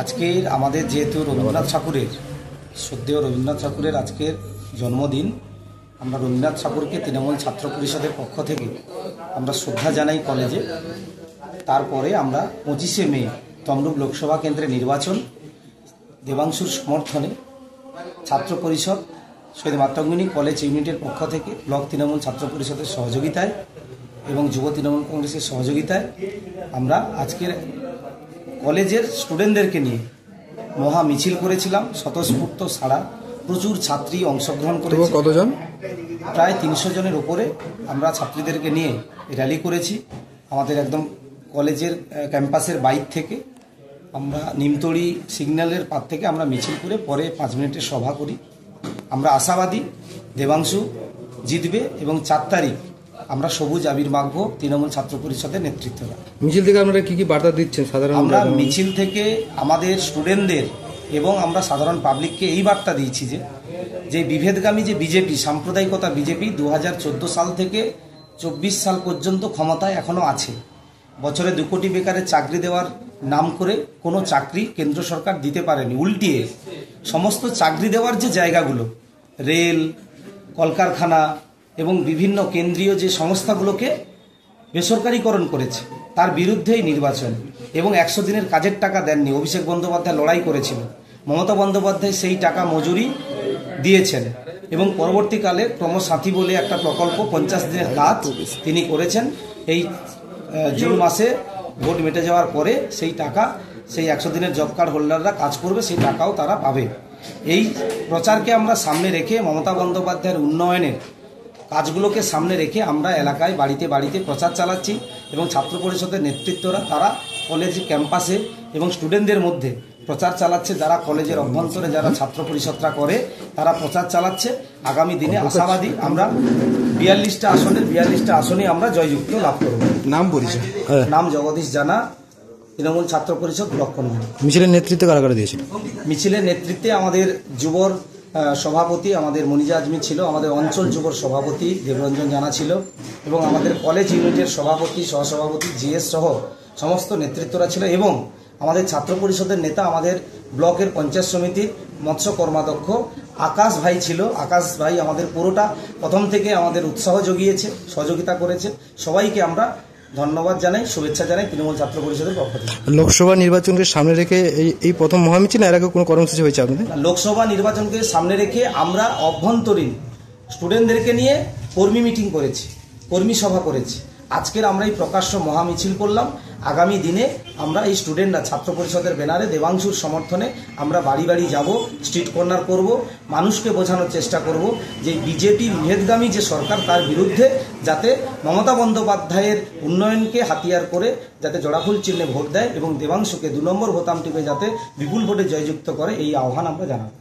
আজকের আমাদের যেহেতু রবীন্দ্রনাথ ঠাকুরের শ্রদ্ধেয় রবীন্দ্রনাথ ঠাকুরের আজকের জন্মদিন, আমরা রবীন্দ্রনাথ ঠাকুরকে তৃণমূল ছাত্র পরিষদের পক্ষ থেকে আমরা শ্রদ্ধা জানাই কলেজে। তারপরে আমরা 25শে মে তমলুক লোকসভা কেন্দ্রে নির্বাচন, দেবাংশুর সমর্থনে ছাত্র পরিষদ শহীদ মাতঙ্গিনী কলেজ ইউনিটের পক্ষ থেকে ব্লক তৃণমূল ছাত্র পরিষদের সহযোগিতায় এবং যুব তৃণমূল কংগ্রেসের সহযোগিতায় আমরা আজকের কলেজের স্টুডেন্টদেরকে নিয়ে মহা মিছিল করেছিলাম। স্বতঃস্ফূর্ত সারা প্রচুর ছাত্রী অংশগ্রহণ করেছে। কতজন? প্রায় 300 জনের উপরে আমরা ছাত্রীদেরকে নিয়ে র্যালি করেছি। আমাদের একদম কলেজের ক্যাম্পাসের বাইর থেকে আমরা নিমতড়ি সিগন্যালের পার থেকে আমরা মিছিল করে পরে 5 মিনিটের সভা করি। আমরা আশাবাদী দেবাংশু জিতবে এবং 4 তারিখ আমরা সবুজ আবির মাখবো তৃণমূল ছাত্র পরিষদের নেতৃত্বরা। মিছিল থেকে আপনারা কি কি বার্তা দিচ্ছেন সাধারণ? আমরা মিছিল থেকে আমাদের স্টুডেন্টদের এবং আমরা সাধারণ পাবলিককে এই বার্তা দিয়েছি যে বিভেদগামী যে বিজেপি, সাম্প্রদায়িকতা বিজেপি 2014 সাল থেকে 24 সাল পর্যন্ত ক্ষমতায় এখনও আছে। বছরে 2 কোটি বেকারের চাকরি দেওয়ার নাম করে কোনো চাকরি কেন্দ্র সরকার দিতে পারেনি। উল্টিয়ে সমস্ত চাকরি দেওয়ার যে জায়গাগুলো, রেল, কলকারখানা এবং বিভিন্ন কেন্দ্রীয় যে সংস্থাগুলোকে বেসরকারিকরণ করেছে, তার বিরুদ্ধেই নির্বাচন। এবং 100 দিনের কাজের টাকা দেননি। অভিষেক বন্দ্যোপাধ্যায় লড়াই করেছিল, মমতা বন্দ্যোপাধ্যায় সেই টাকা মজুরি দিয়েছেন এবং পরবর্তীকালে ক্রমসাথী বলে একটা প্রকল্প 50 দিনের কাজ তিনি করেছেন। এই জুন মাসে ভোট মিটে যাওয়ার পরে সেই টাকা সেই 100 দিনের জব কার্ড হোল্ডাররা কাজ করবে, সেই টাকাও তারা পাবে। এই প্রচারকে আমরা সামনে রেখে মমতা বন্দ্যোপাধ্যায়ের উন্নয়নের কাজগুলোকে সামনে রেখে আমরা এলাকায় বাড়িতে বাড়িতে প্রচার চালাচ্ছি এবং ছাত্র পরিষদের নেতৃত্বরা তারা কলেজ ক্যাম্পাসে এবং স্টুডেন্টদের মধ্যে প্রচার চালাচ্ছে। যারা কলেজের অভ্যন্তরে যারা ছাত্র পরিষদরা করে তারা প্রচার চালাচ্ছে। আগামী দিনে আশাবাদী আমরা 42টা আসনে আমরা জয়যুক্ত লাভ করব। নাম পরিচয়? নাম জগদীশ জানা, তৃণমূল ছাত্র পরিষদ ব্লক কনভেনর। মিছিলের নেতৃত্ব কারা কারা দিয়েছিল? মিছিলের নেতৃত্বে আমাদের যুবর সভাপতি আমাদের মনিজা আজমি ছিল, আমাদের অঞ্চল যুবর সভাপতি দেবরঞ্জন জানা ছিল এবং আমাদের কলেজ ইউনিটের সভাপতি সহসভাপতি জিএস সহ সমস্ত নেতৃত্বরা ছিল। এবং আমাদের ছাত্র পরিষদের নেতা আমাদের ব্লকের পঞ্চায়েত সমিতির মৎস্য কর্মাধ্যক্ষ আকাশ ভাই ছিল। আকাশ ভাই আমাদের পুরোটা প্রথম থেকে আমাদের উৎসাহ জুগিয়েছে, সহযোগিতা করেছে। সবাইকে আমরা ধন্যবাদ জানাই, শুভেচ্ছা জানাই তৃণমূল ছাত্র পরিষদের পক্ষ থেকে। লোকসভা নির্বাচনকে সামনে রেখে এই প্রথম মহামিছিল, এর আগে কোনো কর্মসূচি হয়েছে আপনাদের? লোকসভা নির্বাচনকে সামনে রেখে আমরা অভ্যন্তরীণ স্টুডেন্টদেরকে নিয়ে কর্মী মিটিং করেছি, কর্মী সভা করেছি। আজকের আমরা এই প্রকাশ্য মহামিছিল করলাম। আগামী দিনে আমরা এই স্টুডেন্টরা ছাত্র পরিষদের ব্যানারে দেবাংশুর সমর্থনে আমরা বাড়ি বাড়ি যাব, স্ট্রিট কর্নার করব, মানুষকে বোঝানোর চেষ্টা করব যে বিজেপি বিভেদগামী যে সরকার তার বিরুদ্ধে যাতে মমতা বন্দ্যোপাধ্যায়ের উন্নয়নকে হাতিয়ার করে যাতে জোড়াফুল চিহ্নে ভোট দেয় এবং দেবাংশুকে 2 নম্বর ভোটাম টিপে যাতে বিপুল ভোটে জয়যুক্ত করে, এই আহ্বান আমরা জানাবো।